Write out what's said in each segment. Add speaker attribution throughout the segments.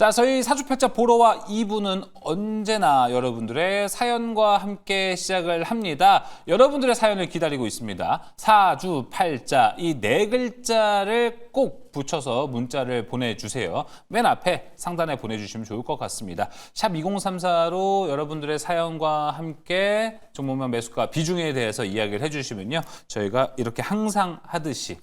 Speaker 1: 자, 저희 사주팔자 보러와 2부는 언제나 여러분들의 사연과 함께 시작을 합니다. 여러분들의 사연을 기다리고 있습니다. 사주팔자 이 네 글자를 꼭 붙여서 문자를 보내주세요. 맨 앞에 상단에 보내주시면 좋을 것 같습니다. 샵 2034로 여러분들의 사연과 함께 종목명 매수가 비중에 대해서 이야기를 해주시면요. 저희가 이렇게 항상 하듯이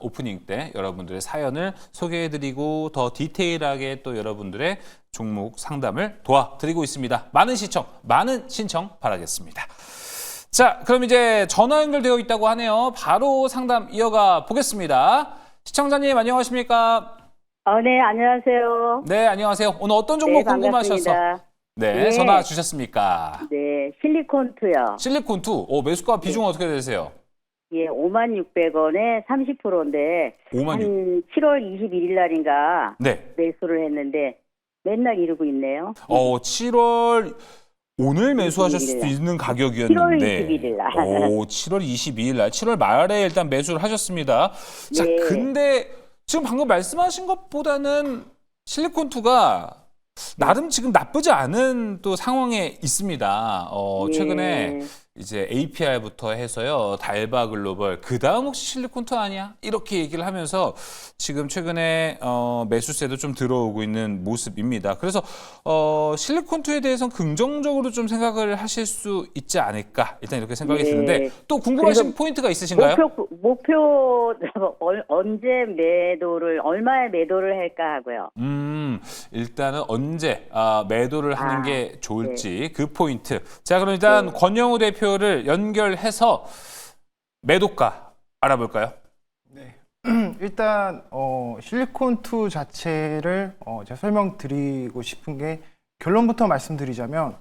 Speaker 1: 오프닝 때 여러분들의 사연을 소개해드리고 더 디테일하게 또 여러분들의 종목 상담을 도와드리고 있습니다. 많은 시청, 많은 신청 바라겠습니다. 자, 그럼 이제 전화 연결되어 있다고 하네요. 바로 상담 이어가 보겠습니다. 시청자님 안녕하십니까?
Speaker 2: 네, 안녕하세요.
Speaker 1: 네, 안녕하세요. 오늘 어떤 종목 궁금하셔서 네, 전화 주셨습니까?
Speaker 2: 네, 실리콘투요.
Speaker 1: 실리콘2, 매수가 비중 어떻게 되세요?
Speaker 2: 예, 56,600원에 30%인데
Speaker 1: 56,000.
Speaker 2: 한 7월 21일 날인가
Speaker 1: 네.
Speaker 2: 매수를 했는데 맨날 이러고 있네요.
Speaker 1: 7월 오늘 매수하실 수도 있는 가격이었는데
Speaker 2: 7월 21일 날.
Speaker 1: 7월 22일 날 7월 말에 일단 매수를 하셨습니다. 자,
Speaker 2: 네.
Speaker 1: 근데 지금 방금 말씀하신 것보다는 실리콘2가 나름 지금 나쁘지 않은 또 상황에 있습니다. 최근에 이제 APR부터 해서요, 달바 글로벌, 그 다음 혹시 실리콘2 아니야? 이렇게 얘기를 하면서 지금 최근에 매수세도 좀 들어오고 있는 모습입니다. 그래서 실리콘2에 대해서는 긍정적으로 좀 생각을 하실 수 있지 않을까, 일단 이렇게 생각이 드는데 또 궁금하신 포인트가 있으신가요?
Speaker 2: 목표 언제 매도를 얼마에 매도를 할까 하고요.
Speaker 1: 일단은 언제 매도를 하는 게 좋을지 그 포인트. 자, 그럼 일단 권영우 대표를 연결해서 매도가 알아볼까요?
Speaker 3: 네. 일단 실리콘2 자체를 제가 설명드리고 싶은 게 결론부터 말씀드리자면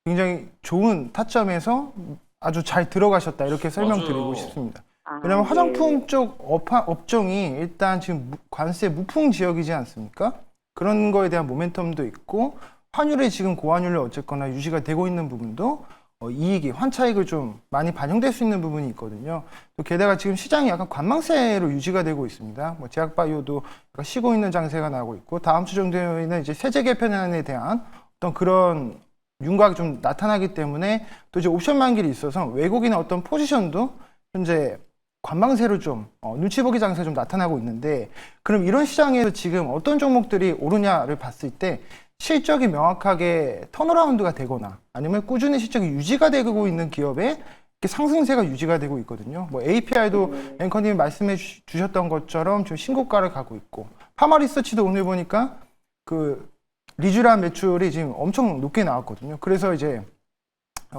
Speaker 3: 굉장히 좋은 타점에서 아주 잘 들어가셨다 이렇게 설명드리고
Speaker 1: 맞아요.
Speaker 3: 싶습니다. 왜냐하면 화장품 쪽 업종이 일단 지금 관세 무풍 지역이지 않습니까? 그런 거에 대한 모멘텀도 있고 환율이 지금 고환율로 어쨌거나 유지가 되고 있는 부분도 이익이 환차익을 좀 많이 반영될 수 있는 부분이 있거든요. 또 게다가 지금 시장이 약간 관망세로 유지가 되고 있습니다. 뭐 제약바이오도 약간 쉬고 있는 장세가 나고 있고 다음 주 정도에는 이제 세제 개편안에 대한 어떤 그런 윤곽이 좀 나타나기 때문에 또 이제 옵션 만기일이 있어서 외국인의 어떤 포지션도 현재 관망세로 좀 눈치 보기 장세가 좀 나타나고 있는데, 그럼 이런 시장에서 지금 어떤 종목들이 오르냐를 봤을 때 실적이 명확하게 턴어라운드가 되거나 아니면 꾸준히 실적이 유지가 되고 있는 기업에 이렇게 상승세가 유지가 되고 있거든요. 뭐 APR도 앵커님이 말씀해 주셨던 것처럼 지금 신고가를 가고 있고, 파마리서치도 오늘 보니까 그 리쥬란 매출이 지금 엄청 높게 나왔거든요. 그래서 이제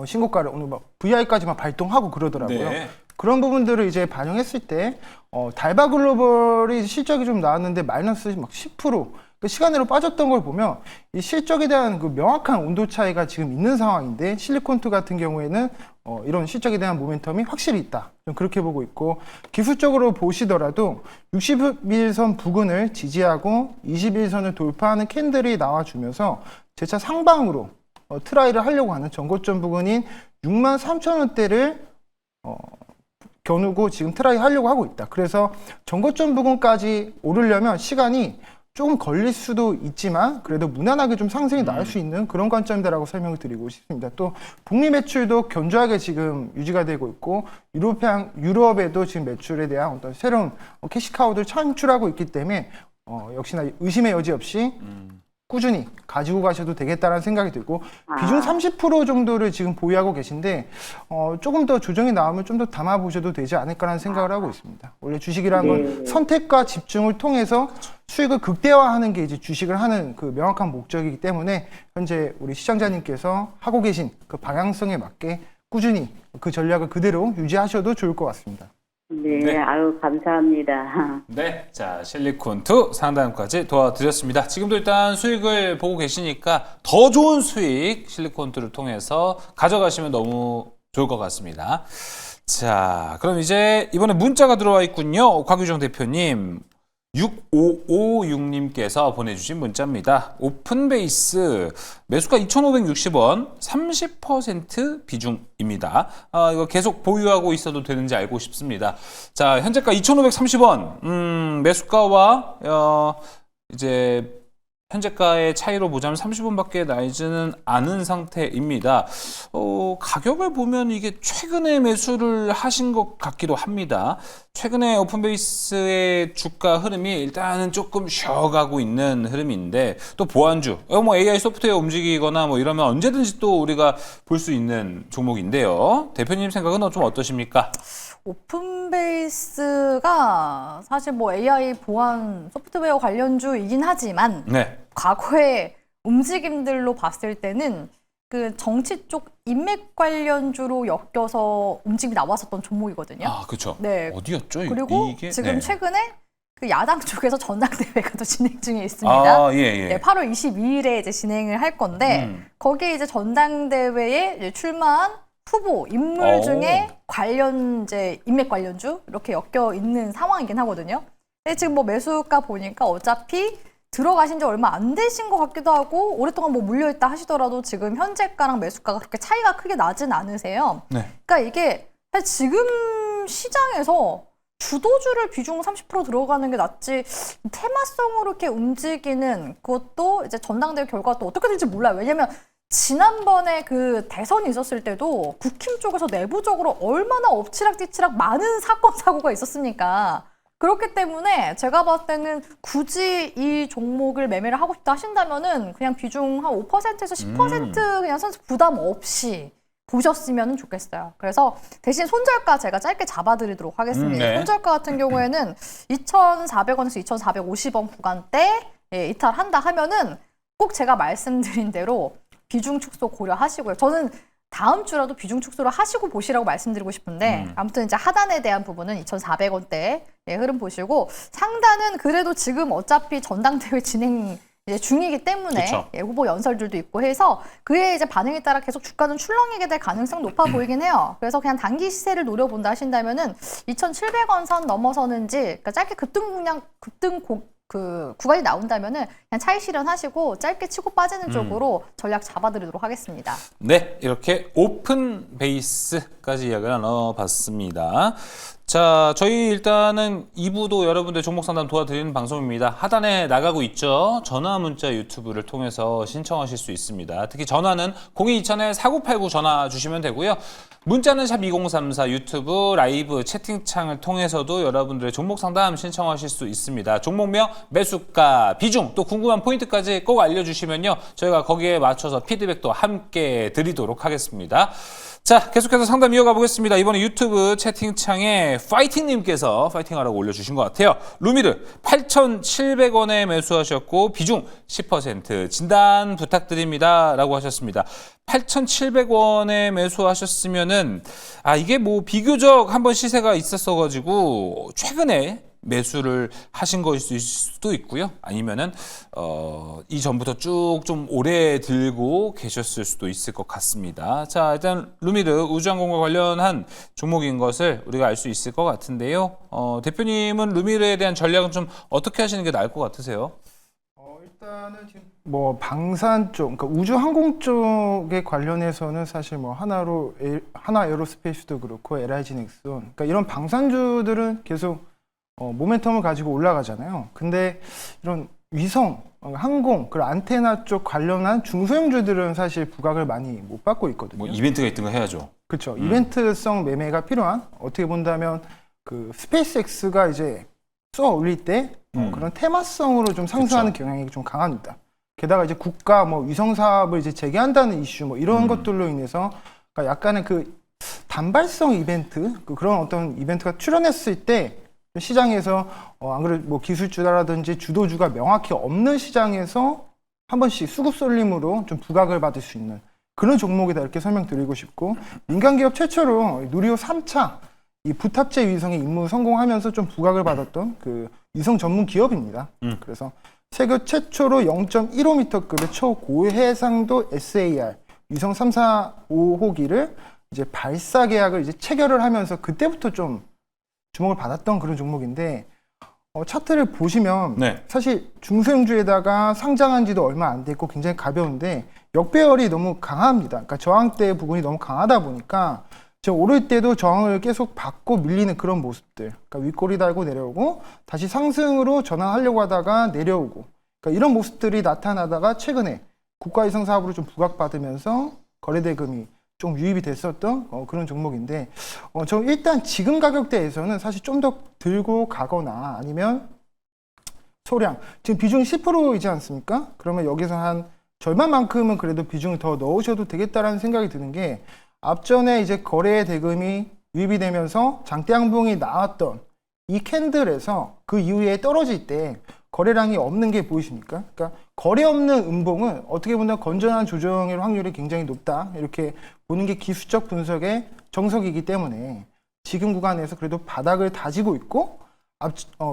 Speaker 3: 신고가를 오늘 막 VI까지만 발동하고 그러더라고요.
Speaker 1: 네.
Speaker 3: 그런 부분들을 이제 반영했을 때 달바 글로벌이 실적이 좀 나왔는데 마이너스 막 10%, 그 시간으로 빠졌던 걸 보면 이 실적에 대한 그 명확한 온도 차이가 지금 있는 상황인데, 실리콘2 같은 경우에는 이런 실적에 대한 모멘텀이 확실히 있다, 좀 그렇게 보고 있고, 기술적으로 보시더라도 60일선 부근을 지지하고 21선을 돌파하는 캔들이 나와주면서 재차 상방으로 트라이를 하려고 하는 전고점 부근인 63,000원대를 겨누고 지금 트라이 하려고 하고 있다. 그래서 전고점 부근까지 오르려면 시간이 조금 걸릴 수도 있지만 그래도 무난하게 좀 상승이 나올 수 있는 그런 관점이다라고 설명을 드리고 싶습니다. 또 북미 매출도 견조하게 지금 유지가 되고 있고, 유럽에도 지금 매출에 대한 어떤 새로운 캐시카우를 창출하고 있기 때문에 역시나 의심의 여지 없이 꾸준히 가지고 가셔도 되겠다라는 생각이 들고, 비중 30% 정도를 지금 보유하고 계신데 조금 더 조정이 나오면 좀 더 담아 보셔도 되지 않을까라는 생각을 하고 있습니다. 원래 주식이라는 건 선택과 집중을 통해서 수익을 극대화하는 게 이제 주식을 하는 그 명확한 목적이기 때문에 현재 우리 시청자님께서 하고 계신 그 방향성에 맞게 꾸준히 그 전략을 그대로 유지하셔도 좋을 것 같습니다.
Speaker 2: 네, 아유 감사합니다.
Speaker 1: 네, 자, 실리콘2 상담까지 도와드렸습니다. 지금도 일단 수익을 보고 계시니까 더 좋은 수익 실리콘2를 통해서 가져가시면 너무 좋을 것 같습니다. 자, 그럼 이제 이번에 문자가 들어와 있군요. 곽유정 대표님, 6556님께서 보내주신 문자입니다. 오픈베이스 매수가 2,560원, 30% 비중입니다. 이거 계속 보유하고 있어도 되는지 알고 싶습니다. 자, 현재가 2,530원, 매수가와 이제 현재가의 차이로 보자면 30원밖에 나지는 않은 상태입니다. 가격을 보면 이게 최근에 매수를 하신 것 같기도 합니다. 최근에 오픈베이스의 주가 흐름이 일단은 조금 쉬어가고 있는 흐름인데 또 보안주, 뭐 AI 소프트웨어 움직이거나 뭐 이러면 언제든지 또 우리가 볼 수 있는 종목인데요. 대표님 생각은 좀 어떠십니까?
Speaker 4: 오픈베이스가 사실 뭐 AI 보안 소프트웨어 관련주이긴 하지만
Speaker 1: 네.
Speaker 4: 과거의 움직임들로 봤을 때는 그 정치 쪽 인맥 관련주로 엮여서 움직임이 나왔었던 종목이거든요.
Speaker 1: 아, 그렇죠.
Speaker 4: 네.
Speaker 1: 어디였죠?
Speaker 4: 그리고
Speaker 1: 이게?
Speaker 4: 지금
Speaker 1: 네.
Speaker 4: 최근에 그 야당 쪽에서 전당대회가 또 진행 중에 있습니다.
Speaker 1: 아, 예, 예.
Speaker 4: 네, 8월 22일에 이제 진행을 할 건데 거기에 이제 전당대회에 이제 출마한 후보 인물
Speaker 1: 오.
Speaker 4: 중에 관련 이제 인맥 관련주 이렇게 엮여 있는 상황이긴 하거든요. 근데 지금 뭐 매수가 보니까 어차피 들어가신 지 얼마 안 되신 것 같기도 하고 오랫동안 뭐 물려있다 하시더라도 지금 현재가랑 매수가가 그렇게 차이가 크게 나진 않으세요.
Speaker 1: 네.
Speaker 4: 그러니까 이게 사실 지금 시장에서 주도주를 비중 30% 들어가는 게 낫지 테마성으로 이렇게 움직이는 그것도 이제 전당대회 결과가 또 어떻게 될지 몰라요. 왜냐면 지난번에 그 대선이 있었을 때도 국힘 쪽에서 내부적으로 얼마나 엎치락뒤치락 많은 사건 사고가 있었습니까? 그렇기 때문에 제가 봤을 때는 굳이 이 종목을 매매를 하고 싶다 하신다면은 그냥 비중 한 5%에서 10% 그냥 선수 부담 없이 보셨으면 좋겠어요. 그래서 대신 손절가 제가 짧게 잡아드리도록 하겠습니다.
Speaker 1: 네.
Speaker 4: 손절가 같은 경우에는 2,400원에서 2,450원 구간대 이탈한다 하면은 꼭 제가 말씀드린 대로 비중 축소 고려하시고요. 저는 다음 주라도 비중 축소를 하시고 보시라고 말씀드리고 싶은데 아무튼 이제 하단에 대한 부분은 2,400원대 흐름 보시고 상단은 그래도 지금 어차피 전당대회 진행 이제 중이기 때문에 후보 연설들도 있고 해서 그에 이제 반응에 따라 계속 주가는 출렁이게 될 가능성 높아 보이긴 해요. 그래서 그냥 단기 시세를 노려본다 하신다면은 2,700원 선 넘어서는지 그러니까 짧게 그 구간이 나온다면은 그냥 차익 실현하시고 짧게 치고 빠지는 쪽으로 전략 잡아드리도록 하겠습니다.
Speaker 1: 네, 이렇게 오픈 베이스까지 이야기를 나눠봤습니다. 자, 저희 일단은 2부도 여러분들 종목 상담 도와드리는 방송입니다. 하단에 나가고 있죠. 전화 문자 유튜브를 통해서 신청하실 수 있습니다. 특히 전화는 022000-4989 전화 주시면 되고요. 문자는 샵 2034 유튜브 라이브 채팅창을 통해서도 여러분들의 종목 상담 신청하실 수 있습니다. 종목명, 매수가, 비중, 또 궁금한 포인트까지 꼭 알려주시면요. 저희가 거기에 맞춰서 피드백도 함께 드리도록 하겠습니다. 자, 계속해서 상담 이어가 보겠습니다. 이번에 유튜브 채팅창에 파이팅님께서 파이팅하라고 올려주신 것 같아요. 루미르 8,700원에 매수하셨고 비중 10% 진단 부탁드립니다 라고 하셨습니다. 8,700원에 매수하셨으면은 이게 뭐 비교적 한번 시세가 있었어가지고 최근에 매수를 하신 것일 수도 있고요. 아니면은 이전부터 쭉 좀 오래 들고 계셨을 수도 있을 것 같습니다. 자, 일단 루미르 우주항공과 관련한 종목인 것을 우리가 알 수 있을 것 같은데요. 대표님은 루미르에 대한 전략은 좀 어떻게 하시는 게 나을 것 같으세요?
Speaker 3: 일단은 지금 뭐 방산 쪽, 그러니까 우주항공 쪽에 관련해서는 사실 뭐 하나 에어로스페이스도 그렇고 LIG 넥슨, 그러니까 이런 방산주들은 계속 모멘텀을 가지고 올라가잖아요. 근데 이런 위성, 항공, 그리고 안테나 쪽 관련한 중소형주들은 사실 부각을 많이 못 받고 있거든요.
Speaker 1: 뭐 이벤트가 있던 거 해야죠.
Speaker 3: 그렇죠. 이벤트성 매매가 필요한, 어떻게 본다면 그 스페이스X가 이제 쏘아 올릴 때 그런 테마성으로 좀 상승하는 경향이 좀 강합니다. 게다가 이제 국가 뭐 위성 사업을 이제 재개한다는 이슈 뭐 이런 것들로 인해서 그러니까 약간의 그 단발성 이벤트, 그런 어떤 이벤트가 출현했을 때 시장에서 안 그래도 뭐 기술주라든지 주도주가 명확히 없는 시장에서 한 번씩 수급 쏠림으로 좀 부각을 받을 수 있는 그런 종목이다 이렇게 설명드리고 싶고, 민간기업 최초로 누리호 3차 이 부탑재 위성의 임무 성공하면서 좀 부각을 받았던 그 위성 전문 기업입니다. 그래서 세계 최초로 0.15m급의 초고해상도 SAR 위성 3, 4, 5호기를 이제 발사 계약을 이제 체결을 하면서 그때부터 좀 주목을 받았던 그런 종목인데, 차트를 보시면 사실 중소형주에다가 상장한 지도 얼마 안 됐고 굉장히 가벼운데 역배열이 너무 강합니다. 그러니까 저항대 부분이 너무 강하다 보니까 오를 때도 저항을 계속 받고 밀리는 그런 모습들, 그러니까 윗꼬리 달고 내려오고 다시 상승으로 전환하려고 하다가 내려오고, 그러니까 이런 모습들이 나타나다가 최근에 국가위성 사업으로 좀 부각받으면서 거래대금이 좀 유입이 됐었던 그런 종목인데 저 일단 지금 가격대에서는 사실 좀 더 들고 가거나 아니면 소량 지금 비중이 10%이지 않습니까? 그러면 여기서 한 절반만큼은 그래도 비중을 더 넣으셔도 되겠다라는 생각이 드는 게 앞전에 이제 거래 대금이 유입이 되면서 장대 양봉이 나왔던 이 캔들에서 그 이후에 떨어질 때 거래량이 없는 게 보이십니까? 그러니까 거래 없는 음봉은 어떻게 보면 건전한 조정일 확률이 굉장히 높다 이렇게 보는 게 기술적 분석의 정석이기 때문에 지금 구간에서 그래도 바닥을 다지고 있고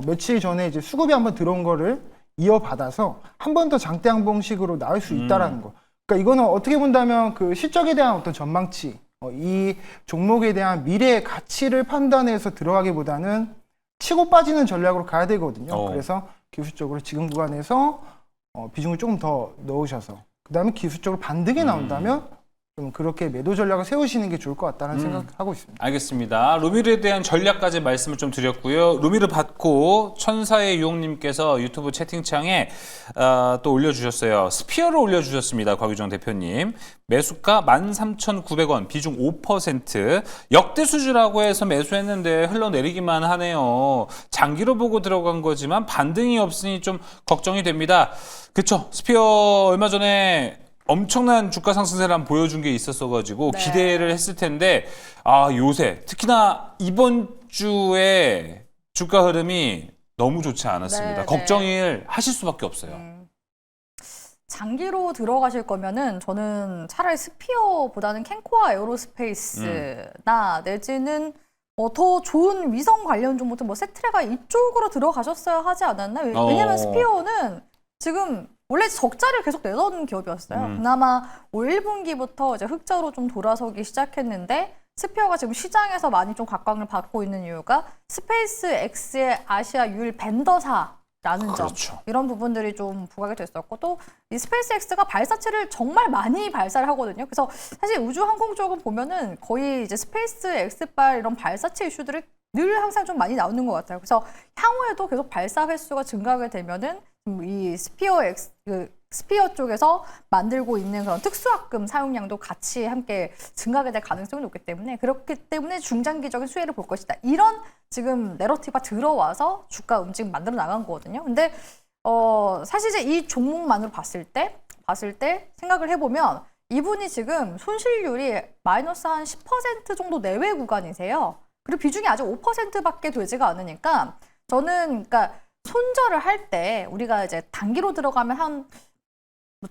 Speaker 3: 며칠 전에 이제 수급이 한번 들어온 거를 이어받아서 한 번 더 장대 양봉식으로 나올 수 있다라는 거. 그러니까 이거는 어떻게 본다면 그 실적에 대한 어떤 전망치, 이 종목에 대한 미래의 가치를 판단해서 들어가기보다는 치고 빠지는 전략으로 가야 되거든요. 그래서 기술적으로 지금 구간에서 비중을 조금 더 넣으셔서 그다음에 기술적으로 반등이 나온다면 좀 그렇게 매도 전략을 세우시는 게 좋을 것 같다는 생각하고 있습니다.
Speaker 1: 알겠습니다. 루미르에 대한 전략까지 말씀을 좀 드렸고요. 루미르 받고 천사의 유혹님께서 유튜브 채팅창에 또 올려주셨어요. 스피어를 올려주셨습니다. 곽유정 대표님. 매수가 13,900원, 비중 5%. 역대 수주라고 해서 매수했는데 흘러내리기만 하네요. 장기로 보고 들어간 거지만 반등이 없으니 좀 걱정이 됩니다. 그쵸? 스피어 얼마 전에 엄청난 주가 상승세를 한번 보여준 게 있었어가지고
Speaker 4: 네.
Speaker 1: 기대를 했을 텐데 요새 특히나 이번 주에 주가 흐름이 너무 좋지 않았습니다.
Speaker 4: 네,
Speaker 1: 걱정을 하실 수밖에 없어요.
Speaker 4: 장기로 들어가실 거면은 저는 차라리 스피어보다는 캔코아 에어로스페이스나 내지는 더 좋은 위성 관련 종목들 뭐 세트레가 이쪽으로 들어가셨어야 하지 않았나? 왜냐면 스피어는 지금 원래 적자를 계속 내던 기업이었어요. 그나마 올 1분기부터 이제 흑자로 좀 돌아서기 시작했는데 스피어가 지금 시장에서 많이 좀 각광을 받고 있는 이유가 스페이스 X의 아시아 유일 벤더사라는 점.
Speaker 1: 그렇죠.
Speaker 4: 이런 부분들이 좀 부각이 됐었고 또 이 스페이스 X가 발사체를 정말 많이 발사를 하거든요. 그래서 사실 우주항공 쪽은 보면은 거의 이제 스페이스 X발 이런 발사체 이슈들을 늘 항상 좀 많이 나오는 것 같아요. 그래서 향후에도 계속 발사 횟수가 증가하게 되면은 이 스피어 쪽에서 만들고 있는 그런 특수학금 사용량도 같이 함께 증가하게 될 가능성이 높기 때문에 그렇기 때문에 중장기적인 수혜를 볼 것이다. 이런 지금 내러티브가 들어와서 주가 움직임 만들어 나간 거거든요. 근데 사실 이제 이 종목만으로 봤을 때 생각을 해보면 이분이 지금 손실률이 마이너스 한 10% 정도 내외 구간이세요. 그리고 비중이 아직 5%밖에 되지가 않으니까 저는 그러니까 손절을 할 때 우리가 이제 단기로 들어가면 한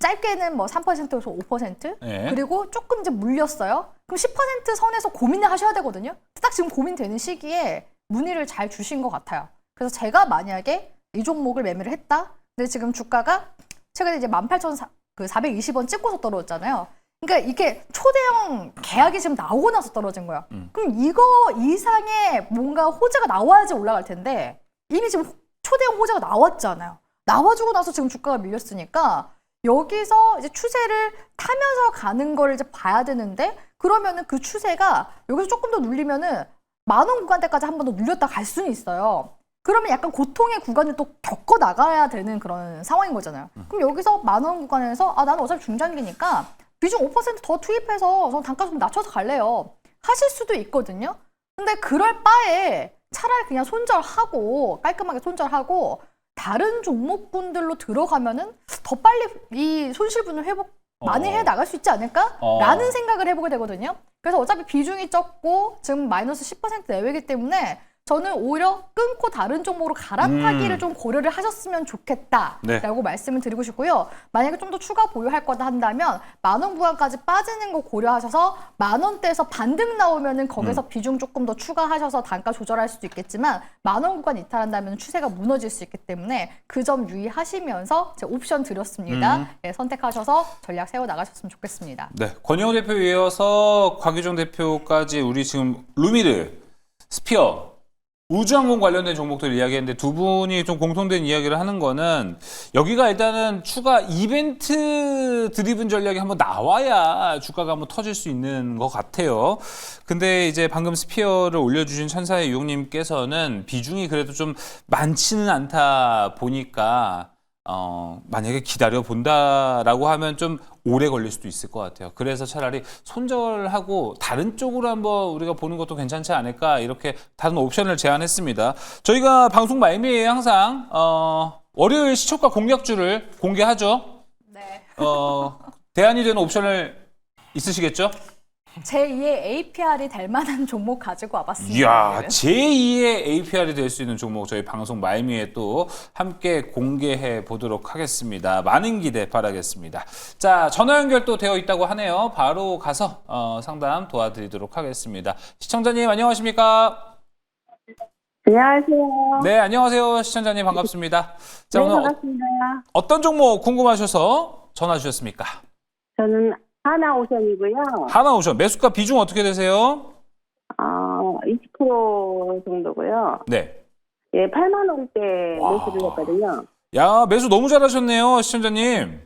Speaker 4: 짧게는 뭐 3%에서 5%
Speaker 1: 네.
Speaker 4: 그리고 조금 이제 물렸어요. 그럼 10% 선에서 고민을 하셔야 되거든요. 딱 지금 고민되는 시기에 문의를 잘 주신 것 같아요. 그래서 제가 만약에 이 종목을 매매를 했다. 근데 지금 주가가 최근에 이제 18,420원 찍고서 떨어졌잖아요. 그러니까 이게 초대형 계약이 지금 나오고 나서 떨어진 거야. 그럼 이거 이상의 뭔가 호재가 나와야지 올라갈 텐데 이미 지금 초대형 호재가 나왔잖아요. 나와주고 나서 지금 주가가 밀렸으니까 여기서 이제 추세를 타면서 가는 걸 이제 봐야 되는데 그러면은 그 추세가 여기서 조금 더 눌리면은 10,000원 구간대까지 한 번 더 눌렸다 갈 수는 있어요. 그러면 약간 고통의 구간을 또 겪어 나가야 되는 그런 상황인 거잖아요. 그럼 여기서 10,000원 구간에서 나는 어차피 중장기니까 비중 5%더 투입해서 저는 단가 좀 낮춰서 갈래요. 하실 수도 있거든요. 근데 그럴 바에 차라리 그냥 손절하고 깔끔하게 손절하고 다른 종목군들로 들어가면은 더 빨리 이 손실분을 회복 많이 해 나갈 수 있지 않을까라는 생각을 해보게 되거든요. 그래서 어차피 비중이 적고 지금 마이너스 10% 내외이기 때문에 저는 오히려 끊고 다른 종목으로 갈아타기를 좀 고려를 하셨으면 좋겠다라고
Speaker 1: 네.
Speaker 4: 말씀을 드리고 싶고요. 만약에 좀 더 추가 보유할 거다 한다면 10,000원 구간까지 빠지는 거 고려하셔서 10,000원대에서 반등 나오면은 거기서 비중 조금 더 추가하셔서 단가 조절할 수도 있겠지만 10,000원 구간 이탈한다면 추세가 무너질 수 있기 때문에 그 점 유의하시면서 제가 옵션 드렸습니다. 네, 선택하셔서 전략 세워 나가셨으면 좋겠습니다.
Speaker 1: 네, 권영호 대표 이어서 곽유정 대표까지 우리 지금 루미르, 스피어 우주항공 관련된 종목들 이야기했는데 두 분이 좀 공통된 이야기를 하는 거는 여기가 일단은 추가 이벤트 드리븐 전략이 한번 나와야 주가가 한번 터질 수 있는 것 같아요. 근데 이제 방금 스피어를 올려주신 천사의 유용님께서는 비중이 그래도 좀 많지는 않다 보니까 만약에 기다려 본다라고 하면 좀 오래 걸릴 수도 있을 것 같아요. 그래서 차라리 손절하고 다른 쪽으로 한번 우리가 보는 것도 괜찮지 않을까 이렇게 다른 옵션을 제안했습니다. 저희가 방송 말미에 항상 월요일 시초가 공략주를 공개하죠.
Speaker 4: 네.
Speaker 1: 대안이 되는 옵션을 있으시겠죠?
Speaker 4: 제2의 APR이 될 만한 종목 가지고 와봤습니다.
Speaker 1: 이야, 제2의 APR이 될 수 있는 종목 저희 방송 말미에 또 함께 공개해 보도록 하겠습니다. 많은 기대 바라겠습니다. 자, 전화 연결 또 되어 있다고 하네요. 바로 가서 상담 도와드리도록 하겠습니다. 시청자님 안녕하십니까?
Speaker 2: 안녕하세요.
Speaker 1: 네, 안녕하세요. 시청자님 반갑습니다. 자,
Speaker 2: 네,
Speaker 1: 오늘
Speaker 2: 반갑습니다.
Speaker 1: 어떤 종목 궁금하셔서 전화 주셨습니까?
Speaker 2: 저는 하나오션이고요.
Speaker 1: 하나오션 매수가 비중 어떻게 되세요?
Speaker 2: 20% 정도고요.
Speaker 1: 네.
Speaker 2: 예, 8만 원대
Speaker 1: 와.
Speaker 2: 매수를 했거든요.
Speaker 1: 야, 매수 너무 잘하셨네요, 시청자님.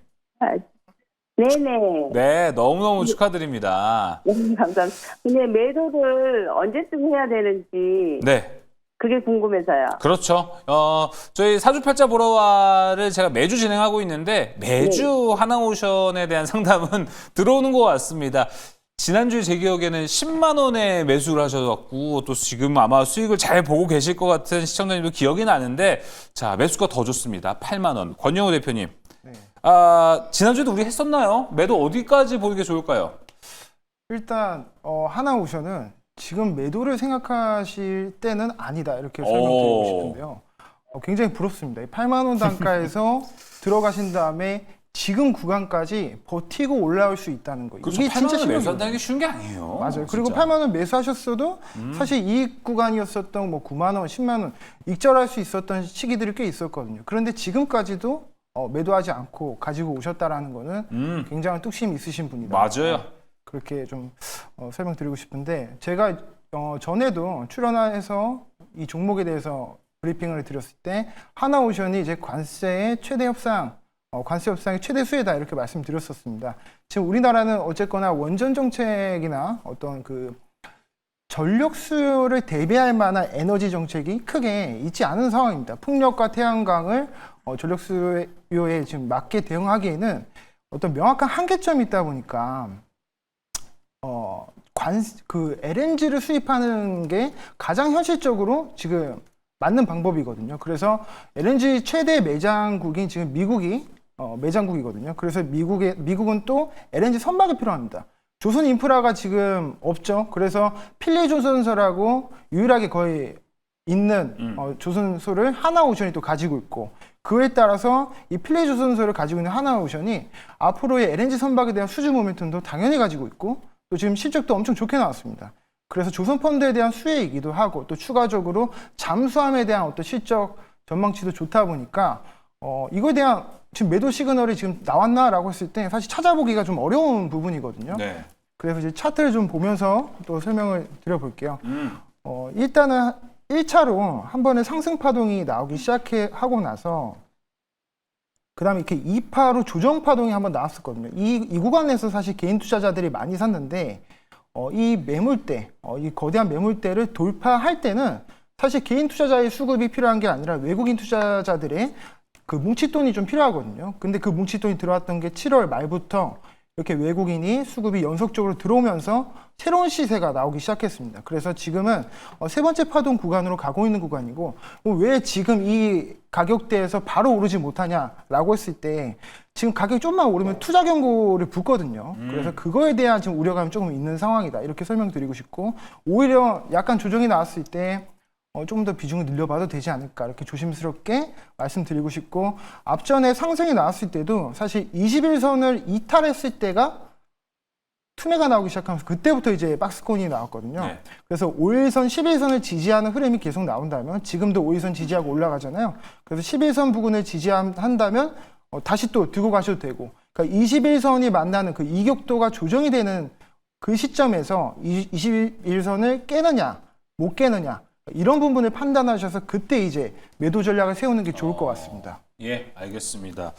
Speaker 2: 네네.
Speaker 1: 네, 너무너무 축하드립니다.
Speaker 2: 네, 감사합니다. 근데 매도를 언제쯤 해야 되는지
Speaker 1: 네,
Speaker 2: 그게 궁금해서요.
Speaker 1: 그렇죠. 저희 사주팔자 보러와를 제가 매주 진행하고 있는데 매주 하나오션에 대한 상담은 들어오는 것 같습니다. 지난주에 제 기억에는 10만 원에 매수를 하셔갖고 또 지금 아마 수익을 잘 보고 계실 것 같은 시청자님도 기억이 나는데 자, 매수가 더 좋습니다. 8만 원. 권영우 대표님.
Speaker 3: 네.
Speaker 1: 지난주에도 우리 했었나요? 매도 어디까지 보는 게 좋을까요?
Speaker 3: 일단 하나오션은 지금 매도를 생각하실 때는 아니다 이렇게 설명드리고 싶은데요. 굉장히 부럽습니다. 8만 원 단가에서 들어가신 다음에 지금 구간까지 버티고 올라올 수 있다는 거.
Speaker 1: 그렇죠.
Speaker 3: 이게
Speaker 1: 8만
Speaker 3: 진짜
Speaker 1: 원에 매수한다는 게
Speaker 3: 신기해요.
Speaker 1: 쉬운 게 아니에요.
Speaker 3: 맞아요. 그리고
Speaker 1: 진짜.
Speaker 3: 8만 원 매수하셨어도 사실 이익 구간이었었던 뭐 9만 원, 10만 원 익절할 수 있었던 시기들이 꽤 있었거든요. 그런데 지금까지도 매도하지 않고 가지고 오셨다라는 거는 굉장히 뚝심이 있으신 분이다.
Speaker 1: 맞아요.
Speaker 3: 그렇게 좀 설명드리고 싶은데 제가 전에도 출연해서 이 종목에 대해서 브리핑을 드렸을 때 하나오션이 이제 관세의 최대 협상, 관세 협상의 최대 수혜다 이렇게 말씀드렸었습니다. 지금 우리나라는 어쨌거나 원전 정책이나 어떤 그 전력 수요를 대비할 만한 에너지 정책이 크게 있지 않은 상황입니다. 풍력과 태양광을 전력 수요에 지금 맞게 대응하기에는 어떤 명확한 한계점이 있다 보니까 그 LNG를 수입하는 게 가장 현실적으로 지금 맞는 방법이거든요. 그래서 LNG 최대 매장국인 지금 미국이 매장국이거든요. 그래서 미국은 또 LNG 선박이 필요합니다. 조선 인프라가 지금 없죠. 그래서 필리 조선소라고 유일하게 거의 있는 조선소를 하나오션이 또 가지고 있고 그에 따라서 이 필리 조선소를 가지고 있는 하나오션이 앞으로의 LNG 선박에 대한 수주 모멘텀도 당연히 가지고 있고 또 지금 실적도 엄청 좋게 나왔습니다. 그래서 조선펀드에 대한 수혜이기도 하고 또 추가적으로 잠수함에 대한 어떤 실적 전망치도 좋다 보니까 이거에 대한 지금 매도 시그널이 지금 나왔나라고 했을 때 사실 찾아보기가 좀 어려운 부분이거든요.
Speaker 1: 네.
Speaker 3: 그래서 이제 차트를 좀 보면서 또 설명을 드려볼게요. 일단은 1차로 한 번에 상승 파동이 나오기 시작하고 나서 그 다음에 이렇게 2파로 조정 파동이 한번 나왔었거든요. 이 구간에서 사실 개인 투자자들이 많이 샀는데 이 매물대, 이 거대한 매물대를 돌파할 때는 사실 개인 투자자의 수급이 필요한 게 아니라 외국인 투자자들의 그 뭉칫돈이 좀 필요하거든요. 근데 그 뭉칫돈이 들어왔던 게 7월 말부터 이렇게 외국인이 수급이 연속적으로 들어오면서 새로운 시세가 나오기 시작했습니다. 그래서 지금은 세 번째 파동 구간으로 가고 있는 구간이고 왜 지금 이 가격대에서 바로 오르지 못하냐라고 했을 때 지금 가격이 좀만 오르면 투자 경고를 붙거든요. 그래서 그거에 대한 지금 우려감이 조금 있는 상황이다. 이렇게 설명드리고 싶고 오히려 약간 조정이 나왔을 때 조금 더 비중을 늘려봐도 되지 않을까 이렇게 조심스럽게 말씀드리고 싶고 앞전에 상승이 나왔을 때도 사실 21선을 이탈했을 때가 투매가 나오기 시작하면서 그때부터 이제 박스권이 나왔거든요.
Speaker 1: 네.
Speaker 3: 그래서 5일선, 11선을 지지하는 흐름이 계속 나온다면 지금도 5일선 지지하고 올라가잖아요. 그래서 11선 부근을 지지한다면 다시 또 들고 가셔도 되고 그러니까 21선이 만나는 그 이격도가 조정이 되는 그 시점에서 21선을 깨느냐 못 깨느냐 이런 부분을 판단하셔서 그때 이제 매도 전략을 세우는 게 좋을 것 같습니다.
Speaker 1: 예, 알겠습니다.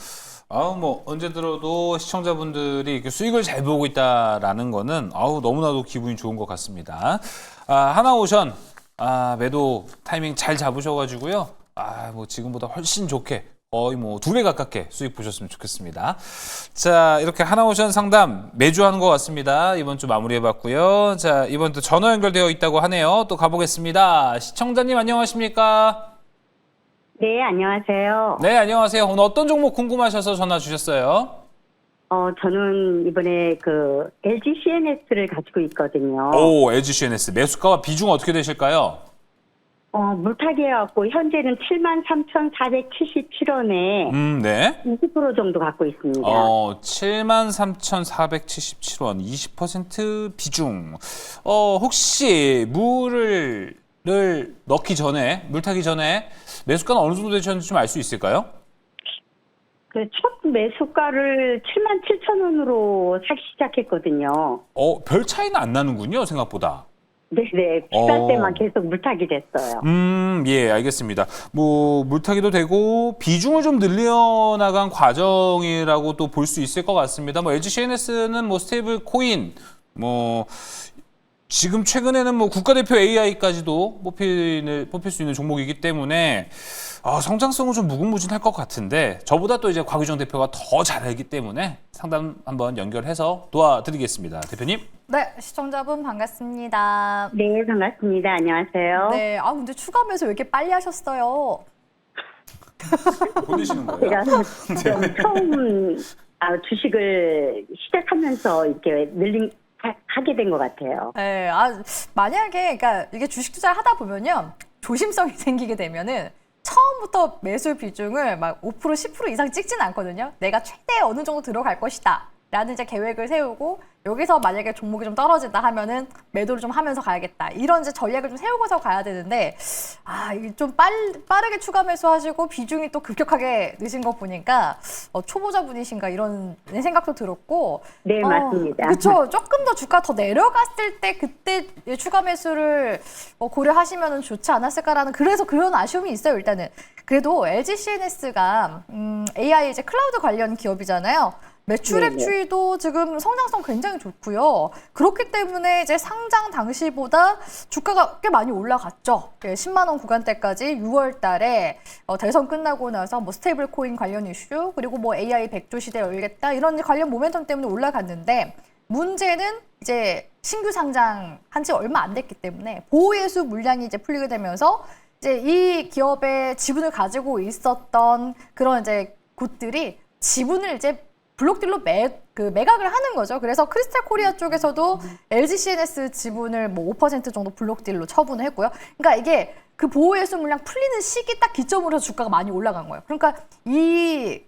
Speaker 1: 뭐 언제 들어도 시청자분들이 이렇게 수익을 잘 보고 있다라는 거는 너무나도 기분이 좋은 것 같습니다. 하나오션 매도 타이밍 잘 잡으셔가지고요. 뭐 지금보다 훨씬 좋게 거의 뭐 2배 가깝게 수익 보셨으면 좋겠습니다. 자, 이렇게 하나오션 상담 매주 하는 것 같습니다. 이번 주 마무리해봤고요. 자, 이번 또 전화 연결되어 있다고 하네요. 또 가보겠습니다. 시청자님 안녕하십니까?
Speaker 2: 네, 안녕하세요.
Speaker 1: 네, 안녕하세요. 오늘 어떤 종목 궁금하셔서 전화 주셨어요?
Speaker 2: 저는 이번에 그 LG CNS를 가지고 있거든요.
Speaker 1: 오, LG CNS 매수가와 비중 어떻게 되실까요?
Speaker 2: 물타기 해갖고 현재는 73,477원에
Speaker 1: 네.
Speaker 2: 20% 정도 갖고 있습니다.
Speaker 1: 73,477원, 20% 비중. 혹시 물을 넣기 전에, 물 타기 전에 매수가는 어느 정도 되셨는지 좀 알 수 있을까요?
Speaker 2: 그 첫 매수가를 77,000원으로 사기 시작했거든요.
Speaker 1: 별 차이는 안 나는군요, 생각보다.
Speaker 2: 네네. 비쌀 때만 계속 물타기 됐어요.
Speaker 1: 예, 알겠습니다. 뭐 물타기도 되고 비중을 좀 늘려나간 과정이라고 또 볼 수 있을 것 같습니다. 뭐 LG CNS는 뭐 스테이블 코인, 뭐 지금 최근에는 뭐 국가대표 AI까지도 뽑힐 수 있는 종목이기 때문에 성장성은 좀 무궁무진할 것 같은데 저보다 또 이제 곽유정 대표가 더 잘 알기 때문에 상담 한번 연결해서 도와드리겠습니다. 대표님.
Speaker 4: 네, 시청자분 반갑습니다.
Speaker 2: 네, 반갑습니다. 안녕하세요.
Speaker 4: 네, 근데 추가 매수 왜 이렇게 빨리 하셨어요?
Speaker 1: 보내시는 거예요?
Speaker 2: 제가 좀 처음 주식을 시작하면서 이렇게 하게 된 것 같아요.
Speaker 4: 네, 만약에, 그러니까 이게 주식 투자를 하다 보면요. 조심성이 생기게 되면은 처음부터 매수 비중을 막 5%, 10% 이상 찍지는 않거든요. 내가 최대 어느 정도 들어갈 것이다. 라는 이제 계획을 세우고 여기서 만약에 종목이 좀 떨어진다 하면은 매도를 좀 하면서 가야겠다. 이런 이제 전략을 좀 세우고서 가야 되는데 이게 좀 빠르게 추가 매수하시고 비중이 또 급격하게 느신 거 보니까 초보자분이신가 이런 생각도 들었고
Speaker 2: 네, 맞습니다.
Speaker 4: 그렇죠. 조금 더 주가 더 내려갔을 때 그때 추가 매수를 고려하시면 좋지 않았을까라는 그래서 그런 아쉬움이 있어요. 일단은 그래도 LG CNS가 AI 이제 클라우드 관련 기업이잖아요. 매출액
Speaker 2: 네네.
Speaker 4: 추이도 지금 성장성 굉장히 좋고요. 그렇기 때문에 이제 상장 당시보다 주가가 꽤 많이 올라갔죠. 10만 원 구간대까지 6월 달에 대선 끝나고 나서 뭐 스테이블 코인 관련 이슈 그리고 뭐 AI 100조 시대 열겠다 이런 관련 모멘텀 때문에 올라갔는데 문제는 이제 신규 상장한 지 얼마 안 됐기 때문에 보호예수 물량이 이제 풀리게 되면서 이제 이 기업의 지분을 가지고 있었던 그런 이제 곳들이 지분을 이제 블록딜로 매각을 하는 거죠. 그래서 크리스탈 코리아 쪽에서도 LG CNS 지분을 뭐 5% 정도 블록딜로 처분을 했고요. 그러니까 이게 그 보호예수 물량 풀리는 시기 딱 기점으로 해서 주가가 많이 올라간 거예요. 그러니까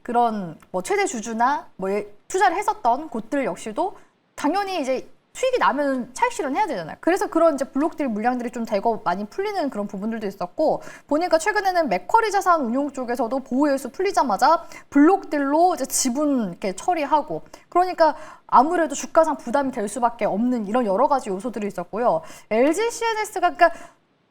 Speaker 4: 그런 뭐 최대 주주나 뭐 투자를 했었던 곳들 역시도 당연히 이제 수익이 나면 차익 실현해야 되잖아요. 그래서 그런 이제 블록딜 물량들이 좀 대거 많이 풀리는 그런 부분들도 있었고 보니까 최근에는 맥쿼리 자산 운용 쪽에서도 보호예수 풀리자마자 블록딜로 이제 지분 이렇게 처리하고 그러니까 아무래도 주가상 부담이 될 수밖에 없는 이런 여러 가지 요소들이 있었고요. LG CNS가 그러니까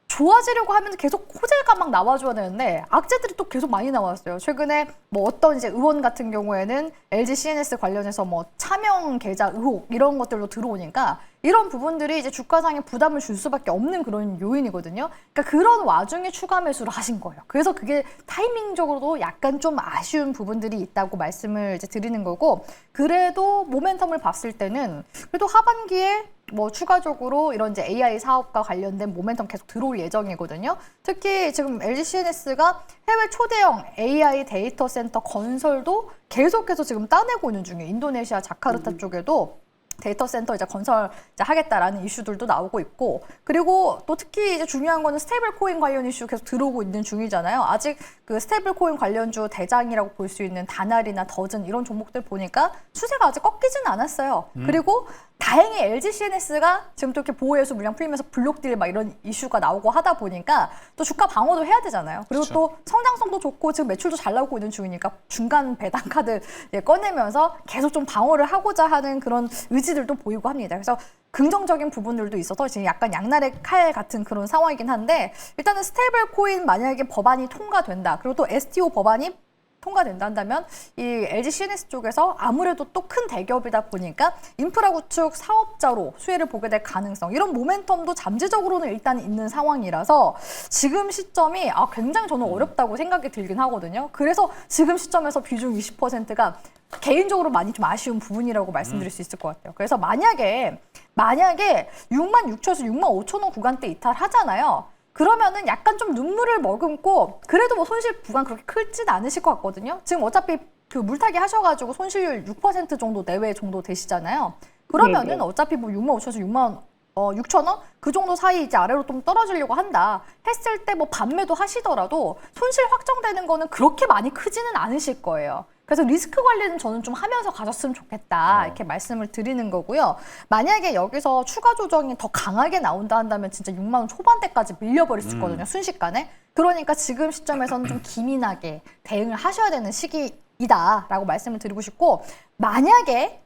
Speaker 4: 좋아지려고 하면 계속 호재가 막 나와줘야 되는데 악재들이 또 계속 많이 나왔어요. 최근에 뭐 어떤 이제 의원 같은 경우에는 LG CNS 관련해서 뭐 차명 계좌 의혹 이런 것들로 들어오니까 이런 부분들이 이제 주가상에 부담을 줄 수밖에 없는 그런 요인이거든요. 그러니까 그런 와중에 추가 매수를 하신 거예요. 그래서 그게 타이밍적으로도 약간 좀 아쉬운 부분들이 있다고 말씀을 이제 드리는 거고 그래도 모멘텀을 봤을 때는 그래도 하반기에 뭐 추가적으로 이런 이제 AI 사업과 관련된 모멘텀 계속 들어올 예정이거든요. 특히 지금 LG CNS가 해외 초대형 AI 데이터 센터 건설도 계속해서 지금 따내고 있는 중이에요. 인도네시아 자카르타 쪽에도 데이터 센터 이제 건설 이제 하겠다라는 이슈들도 나오고 있고 그리고 또 특히 이제 중요한 거는 스테이블 코인 관련 이슈 계속 들어오고 있는 중이잖아요. 아직 그 스테이블 코인 관련주 대장이라고 볼 수 있는 다날이나 더즌 이런 종목들 보니까 추세가 아직 꺾이지는 않았어요. 그리고 다행히 LG CNS가 지금 또 이렇게 보호예수 물량 풀리면서 블록딜 막 이런 이슈가 나오고 하다 보니까 또 주가 방어도 해야 되잖아요. 그리고
Speaker 1: 그렇죠.
Speaker 4: 또 성장성도 좋고 지금 매출도 잘 나오고 있는 중이니까 중간 배당 카드 꺼내면서 계속 좀 방어를 하고자 하는 그런 의지들도 보이고 합니다. 그래서 긍정적인 부분들도 있어서 지금 약간 양날의 칼 같은 그런 상황이긴 한데 일단은 스테이블 코인 만약에 법안이 통과된다. 그리고 또 STO 법안이 통과된다면 이 LG CNS 쪽에서 아무래도 또 큰 대기업이다 보니까 인프라 구축 사업자로 수혜를 보게 될 가능성, 이런 모멘텀도 잠재적으로는 일단 있는 상황이라서 지금 시점이 굉장히 저는 어렵다고 생각이 들긴 하거든요. 그래서 지금 시점에서 비중 20%가 개인적으로 많이 좀 아쉬운 부분이라고 말씀드릴 수 있을 것 같아요. 그래서 만약에 66,000에서 65,000원 구간대 이탈하잖아요. 그러면은 약간 좀 눈물을 머금고 그래도 뭐 손실 구간 그렇게 크진 않으실 것 같거든요. 지금 어차피 그 물타기 하셔가지고 손실률 6% 정도 내외 정도 되시잖아요. 그러면은
Speaker 2: 네네.
Speaker 4: 어차피 뭐 65,000에서 6,000원? 그 정도 사이 이제 아래로 좀 떨어지려고 한다 했을 때 뭐 반매도 하시더라도 손실 확정되는 거는 그렇게 많이 크지는 않으실 거예요. 그래서 리스크 관리는 저는 좀 하면서 가셨으면 좋겠다 이렇게 말씀을 드리는 거고요. 만약에 여기서 추가 조정이 더 강하게 나온다 한다면 진짜 6만 원 초반대까지 밀려버릴 수 있거든요. 순식간에. 그러니까 지금 시점에서는 좀 기민하게 대응을 하셔야 되는 시기이다라고 말씀을 드리고 싶고, 만약에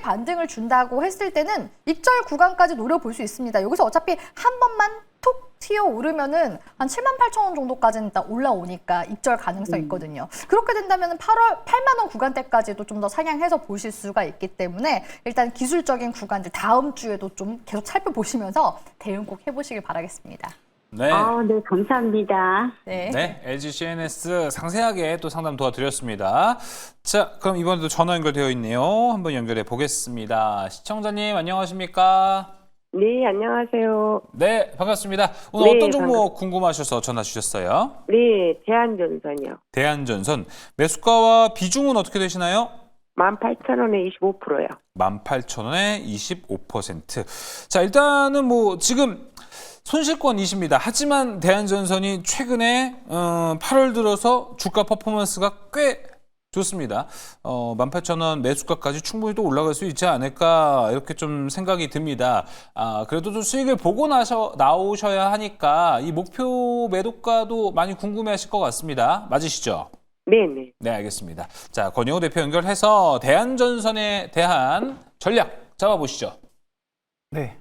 Speaker 4: 반등을 준다고 했을 때는 익절 구간까지 노려볼 수 있습니다. 여기서 어차피 한 번만 톡 튀어 오르면은 한 78,000원 정도까지는 일단 올라오니까 익절 가능성이 있거든요. 그렇게 된다면 8만 원 구간대까지도 좀 더 상향해서 보실 수가 있기 때문에 일단 기술적인 구간들 다음 주에도 좀 계속 살펴보시면서 대응 꼭 해보시길 바라겠습니다.
Speaker 1: 네.
Speaker 2: 네, 감사합니다.
Speaker 4: 네.
Speaker 1: 네, LG CNS 상세하게 또 상담 도와드렸습니다. 자, 그럼 이번에도 전화 연결되어 있네요. 한번 연결해 보겠습니다. 시청자님 안녕하십니까?
Speaker 2: 네, 안녕하세요.
Speaker 1: 네, 반갑습니다. 오늘
Speaker 2: 네,
Speaker 1: 어떤 종목 궁금하셔서 전화 주셨어요?
Speaker 2: 네, 대한전선이요.
Speaker 1: 대한전선 매수가와 비중은 어떻게 되시나요?
Speaker 2: 18,000원에 25%요.
Speaker 1: 18,000원에 25%. 자, 일단은 뭐 지금 손실권이십니다. 하지만 대한전선이 최근에 8월 들어서 주가 퍼포먼스가 꽤 좋습니다. 18,000원 매수가까지 충분히 또 올라갈 수 있지 않을까 이렇게 좀 생각이 듭니다. 그래도 좀 수익을 보고 나오셔야 하니까 이 목표 매도가도 많이 궁금해하실 것 같습니다. 맞으시죠?
Speaker 2: 네네.
Speaker 1: 네, 알겠습니다. 자, 권영호 대표 연결해서 대한전선에 대한 전략 잡아보시죠.
Speaker 3: 네.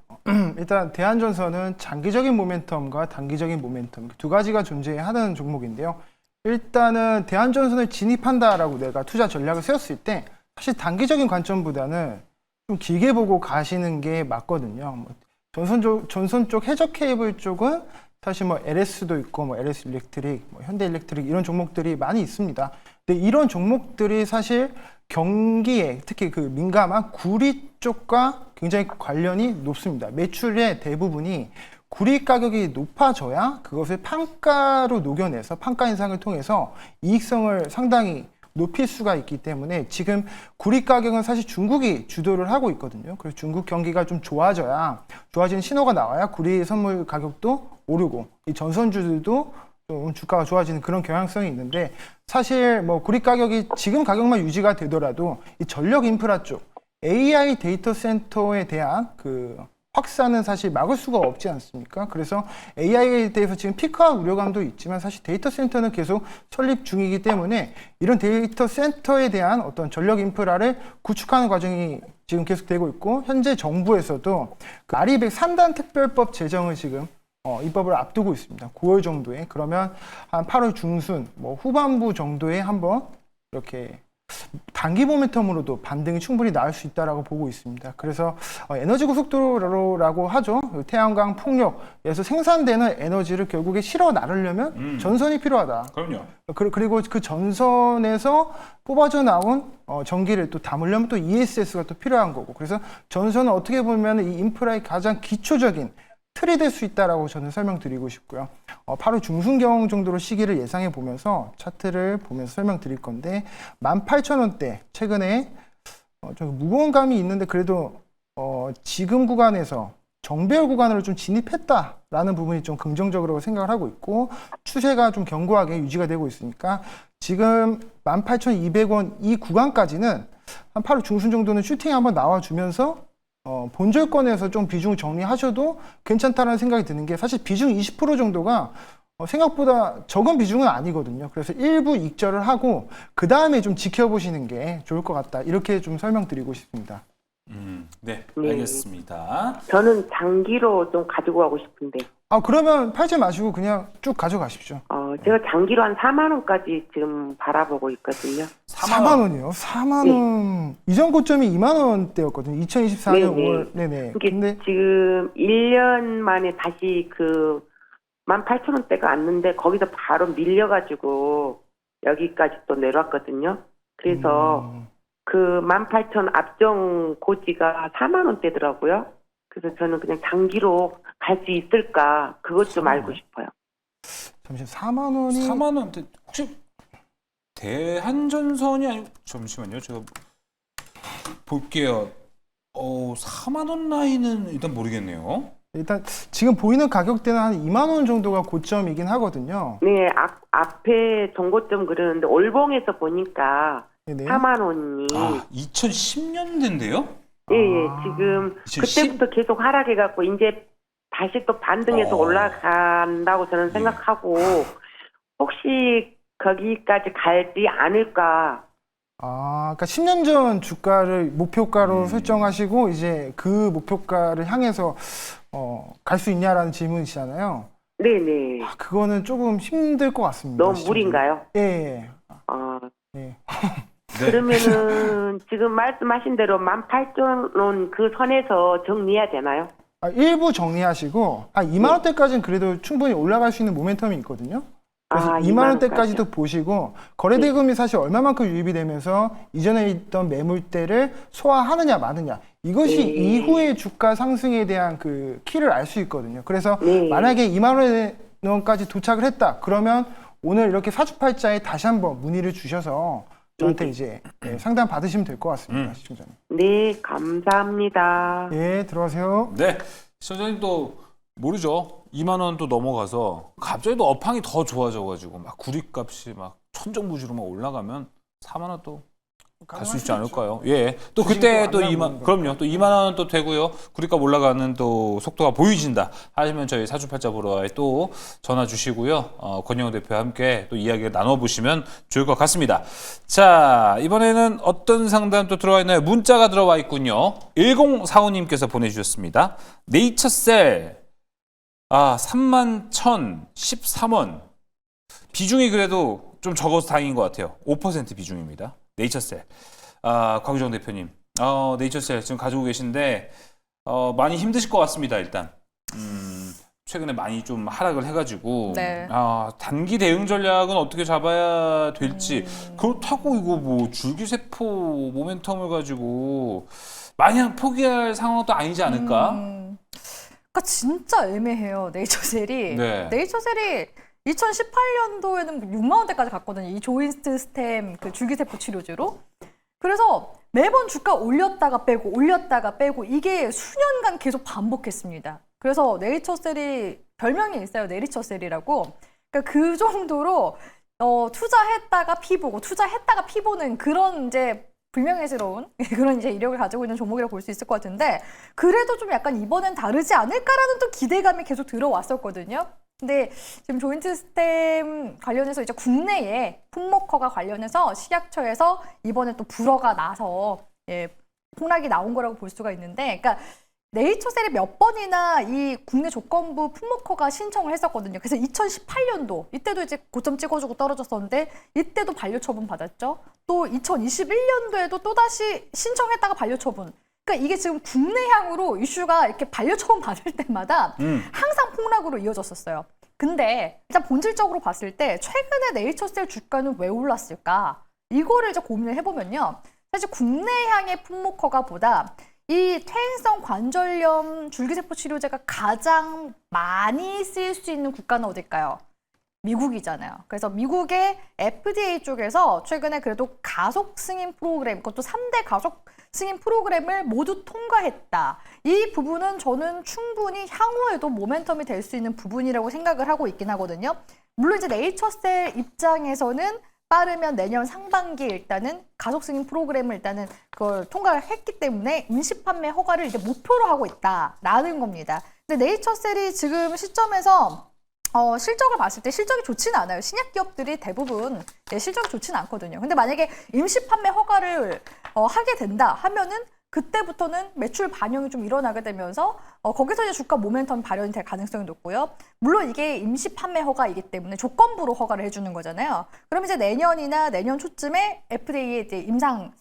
Speaker 3: 일단 대한전선은 장기적인 모멘텀과 단기적인 모멘텀 두 가지가 존재하는 종목인데요. 일단은 대한전선을 진입한다라고 내가 투자 전략을 세웠을 때 사실 단기적인 관점보다는 좀 길게 보고 가시는 게 맞거든요. 뭐 전선 쪽 해저 케이블 쪽은 사실 뭐 LS도 있고 뭐 LS 일렉트릭, 뭐 현대 일렉트릭 이런 종목들이 많이 있습니다. 근데 이런 종목들이 사실 경기에 특히 그 민감한 구리 쪽과 굉장히 관련이 높습니다. 매출의 대부분이 구리 가격이 높아져야 그것을 판가로 녹여내서 판가 인상을 통해서 이익성을 상당히 높일 수가 있기 때문에 지금 구리 가격은 사실 중국이 주도를 하고 있거든요. 그래서 중국 경기가 좀 좋아지는 신호가 나와야 구리 선물 가격도 오르고 이 전선주들도 좀 주가가 좋아지는 그런 경향성이 있는데, 사실 뭐 구리 가격이 지금 가격만 유지가 되더라도 이 전력 인프라 쪽 AI 데이터 센터에 대한 그 확산은 사실 막을 수가 없지 않습니까? 그래서 AI에 대해서 지금 피크와 우려감도 있지만 사실 데이터 센터는 계속 설립 중이기 때문에 이런 데이터 센터에 대한 어떤 전력 인프라를 구축하는 과정이 지금 계속되고 있고, 현재 정부에서도 그 아리백 3단 특별법 제정을 지금 입법을 앞두고 있습니다. 9월 정도에. 그러면 한 8월 중순, 뭐 후반부 정도에 한번 이렇게 단기 모멘텀으로도 반등이 충분히 나올 수 있다라고 보고 있습니다. 그래서 에너지 고속도로라고 하죠. 태양광 풍력에서 생산되는 에너지를 결국에 실어 나르려면 전선이 필요하다.
Speaker 1: 그럼요.
Speaker 3: 그리고 그 전선에서 뽑아져 나온 전기를 또 담으려면 또 ESS가 또 필요한 거고. 그래서 전선은 어떻게 보면 이 인프라의 가장 기초적인 틀이 될 수 있다라고 저는 설명드리고 싶고요. 8월 중순경 정도로 시기를 예상해 보면서 차트를 보면서 설명드릴 건데, 18,000원대 최근에 좀 무거운 감이 있는데 그래도 지금 구간에서 정배열 구간으로 좀 진입했다라는 부분이 좀 긍정적으로 생각을 하고 있고, 추세가 좀 견고하게 유지가 되고 있으니까 지금 18,200원 이 구간까지는 한 8월 중순 정도는 슈팅이 한번 나와주면서 본절권에서 좀 비중을 정리하셔도 괜찮다는 생각이 드는 게, 사실 비중 20% 정도가 생각보다 적은 비중은 아니거든요. 그래서 일부 익절을 하고 그 다음에 좀 지켜보시는 게 좋을 것 같다. 이렇게 좀 설명드리고 싶습니다.
Speaker 1: 네, 알겠습니다.
Speaker 2: 저는 장기로 좀 가지고 가고 싶은데.
Speaker 3: 그러면 팔지 마시고 그냥 쭉 가져가십시오.
Speaker 2: 제가 장기로 한 4만 원까지 지금 바라보고 있거든요.
Speaker 3: 4만 원이요? 4만 원. 이전 고점이 2만 원대였거든요. 2024년
Speaker 2: 네네.
Speaker 3: 5월. 네네.
Speaker 2: 이게
Speaker 3: 근데
Speaker 2: 지금 1년 만에 다시 그 18,000원대가 왔는데 거기서 바로 밀려가지고 여기까지 또 내려왔거든요. 그래서 그 18,000 앞정 고지가 4만 원대더라고요. 그래서 저는 그냥 장기로 갈 수 있을까 그것 좀 알고 싶어요.
Speaker 3: 잠시만 4만 원이
Speaker 1: 4만 원대 혹시 대한전선이 아니고 잠시만요. 제가 볼게요. 4만 원 라인은 일단 모르겠네요.
Speaker 3: 일단 지금 보이는 가격대는 한 2만 원 정도가 고점이긴 하거든요.
Speaker 2: 네, 앞에 정고점 그러는데 올봉에서 보니까
Speaker 3: 네네.
Speaker 2: 4만 원이
Speaker 1: 2010년대인데요?
Speaker 2: 예, 지금
Speaker 1: 2010?
Speaker 2: 그때부터 계속 하락해갖고 이제 다시 또 반등해서 올라간다고 저는 생각하고 혹시 거기까지 갈지 않을까.
Speaker 3: 그러니까 10년 전 주가를 목표가로 설정하시고 이제 그 목표가를 향해서 갈 수 있냐라는 질문이시잖아요.
Speaker 2: 네네.
Speaker 3: 그거는 조금 힘들 것 같습니다.
Speaker 2: 너무
Speaker 3: 시청자.
Speaker 2: 무리인가요?
Speaker 3: 예.
Speaker 2: 예.
Speaker 3: 예.
Speaker 2: 그러면은 지금 말씀하신 대로 18,000원 그 선에서 정리해야 되나요?
Speaker 3: 일부 정리하시고 2만 원대까지는 그래도 충분히 올라갈 수 있는 모멘텀이 있거든요. 그래서 2만 원대까지도 보시고 거래대금이 사실 얼마만큼 유입이 되면서 이전에 있던 매물대를 소화하느냐 마느냐 이것이 이후의 주가 상승에 대한 그 키를 알 수 있거든요. 그래서 만약에 2만 원까지 도착을 했다. 그러면 오늘 이렇게 사주팔자에 다시 한번 문의를 주셔서 저한테 이제 상담 받으시면 될 것 같습니다. 시청자님.
Speaker 2: 네, 감사합니다.
Speaker 3: 예, 들어가세요.
Speaker 1: 네. 시청자님도 모르죠. 2만 원 또 넘어가서 갑자기 또 업황이 더 좋아져가지고 막 구리값이 막 천정부지로 막 올라가면 4만 원 또 갈 수 있지 않을까요? 예. 또 그때 또 2만, 그럼요. 또 2만 원 또 되고요. 구리값 올라가는 또 속도가 보이진다 하시면 저희 사주팔자 보러에 또 전화 주시고요. 권영호 대표와 함께 또 이야기를 나눠보시면 좋을 것 같습니다. 자, 이번에는 어떤 상담 또 들어와 있나요? 문자가 들어와 있군요. 1045님께서 보내주셨습니다. 네이처셀 31,013원. 비중이 그래도 좀 적어서 다행인 것 같아요. 5% 비중입니다. 네이처셀. 곽유정 대표님. 네이처셀 지금 가지고 계신데, 많이 힘드실 것 같습니다, 일단. 최근에 많이 좀 하락을 해가지고.
Speaker 4: 네.
Speaker 1: 단기 대응 전략은 어떻게 잡아야 될지. 그렇다고 이거 뭐 줄기세포 모멘텀을 가지고 마냥 포기할 상황도 아니지 않을까?
Speaker 4: 그러니까 진짜 애매해요. 네이처셀이.
Speaker 1: 네.
Speaker 4: 네이처셀이 2018년도에는 6만 원대까지 갔거든요. 이 조인트 스템 그 줄기세포 치료제로. 그래서 매번 주가 올렸다가 빼고 올렸다가 빼고 이게 수년간 계속 반복했습니다. 그래서 네이처셀이 별명이 있어요. 네이처셀이라고. 그러니까 그 정도로 투자했다가 피 보고 투자했다가 피 보는 그런 이제 불명예스러운 그런 이제 이력을 가지고 있는 종목이라고 볼 수 있을 것 같은데 그래도 좀 약간 이번엔 다르지 않을까라는 또 기대감이 계속 들어왔었거든요. 근데 지금 조인트 스템 관련해서 이제 국내에 풋모커가 관련해서 식약처에서 이번에 또 불어가 나서 폭락이 나온 거라고 볼 수가 있는데, 그러니까 네이처셀이 몇 번이나 이 국내 조건부 풋모커가 신청을 했었거든요. 그래서 2018년도 이때도 이제 고점 찍어주고 떨어졌었는데 이때도 반려처분 받았죠. 또 2021년도에도 또 다시 신청했다가 반려처분. 그러니까 이게 지금 국내향으로 이슈가 이렇게 반려처분 받을 때마다 항상 폭락으로 이어졌었어요. 근데 일단 본질적으로 봤을 때 최근에 네이처셀 주가는 왜 올랐을까? 이거를 이제 고민을 해보면요. 사실 국내향의 풋모커가 보다 이 퇴행성 관절염 줄기세포 치료제가 가장 많이 쓰일 수 있는 국가는 어딜까요? 미국이잖아요. 그래서 미국의 FDA 쪽에서 최근에 그래도 가속 승인 프로그램, 그것도 3대 가속 승인 프로그램을 모두 통과했다. 이 부분은 저는 충분히 향후에도 모멘텀이 될 수 있는 부분이라고 생각을 하고 있긴 하거든요. 물론 이제 네이처셀 입장에서는 빠르면 내년 상반기 일단은 가속 승인 프로그램을 일단은 그걸 통과를 했기 때문에 임시 판매 허가를 이제 목표로 하고 있다라는 겁니다. 근데 네이처셀이 지금 시점에서 실적을 봤을 때 실적이 좋지는 않아요. 신약 기업들이 대부분 실적이 좋지는 않거든요. 근데 만약에 임시 판매 허가를 하게 된다 하면은 그때부터는 매출 반영이 좀 일어나게 되면서 거기서 이제 주가 모멘텀 발현이 될 가능성이 높고요. 물론 이게 임시 판매 허가이기 때문에 조건부로 허가를 해주는 거잖아요. 그럼 이제 내년이나 내년 초쯤에 FDA에 이제 임상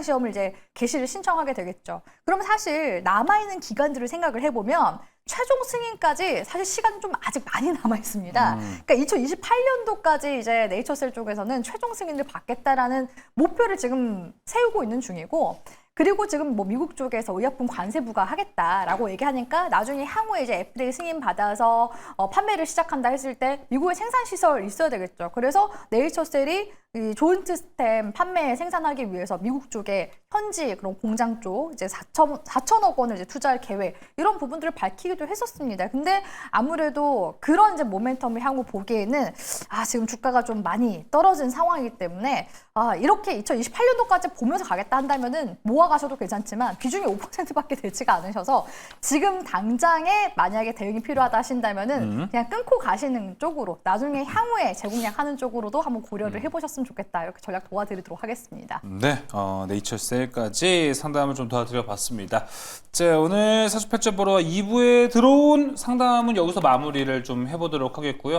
Speaker 4: 시험을 이제 개시를 신청하게 되겠죠. 그러면 사실 남아있는 기간들을 생각을 해보면 최종 승인까지 사실 시간은 좀 아직 많이 남아 있습니다. 그러니까 2028년도까지 이제 네이처셀 쪽에서는 최종 승인을 받겠다라는 목표를 지금 세우고 있는 중이고, 그리고 지금 뭐 미국 쪽에서 의약품 관세 부과하겠다라고 얘기하니까 나중에 향후에 이제 FDA 승인 받아서 판매를 시작한다 했을 때 미국에 생산 시설 있어야 되겠죠. 그래서 네이처셀이 이 조인트 스템 판매 생산하기 위해서 미국 쪽에 현지 그런 공장 쪽 이제 4천억 원을 이제 투자할 계획, 이런 부분들을 밝히기도 했었습니다. 근데 아무래도 그런 이제 모멘텀을 향후 보기에는 지금 주가가 좀 많이 떨어진 상황이기 때문에 이렇게 2028년도까지 보면서 가겠다 한다면은 모아 가셔도 괜찮지만 비중이 5%밖에 되지가 않으셔서 지금 당장에 만약에 대응이 필요하다 하신다면은 그냥 끊고 가시는 쪽으로, 나중에 향후에 재공략하는 쪽으로도 한번 고려를 해보셨으면 좋겠다. 이렇게 전략 도와드리도록 하겠습니다.
Speaker 1: 네, 네이처셀까지 상담을 좀 도와드려봤습니다. 자, 오늘 사주팔자 보러 2부에 들어온 상담은 여기서 마무리를 좀 해보도록 하겠고요.